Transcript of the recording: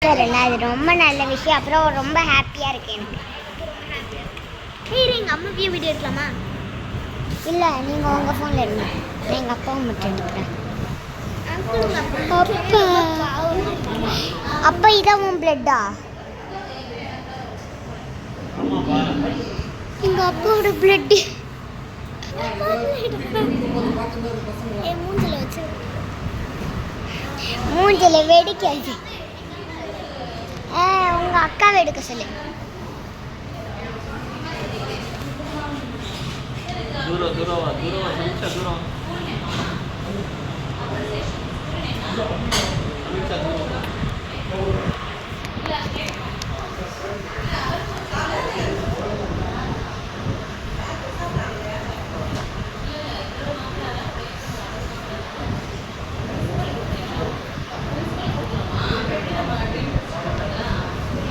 சரிண்ணா, அது ரொம்ப நல்ல விஷயம். அப்புறம் ரொம்ப ஹாப்பியாக இருக்கு எனக்கு. சரி, எங்கள் அம்மாவையும் வீடியோ எடுக்கலாமா? இல்லை, நீங்கள் உங்கள் ஃபோனில் எடுங்க. நான் எங்கள் அப்பாவை மட்டும் எடுக்கிறேன். அப்பா இதான் உன் பிளட்டா? எங்கள் அப்பாவோட பிளட்டு மூஞ்சில் வச்சு மூஞ்சில் வெடிக்காது. உங்கள் அக்காவை எடுக்க சொல்லு. தூரம்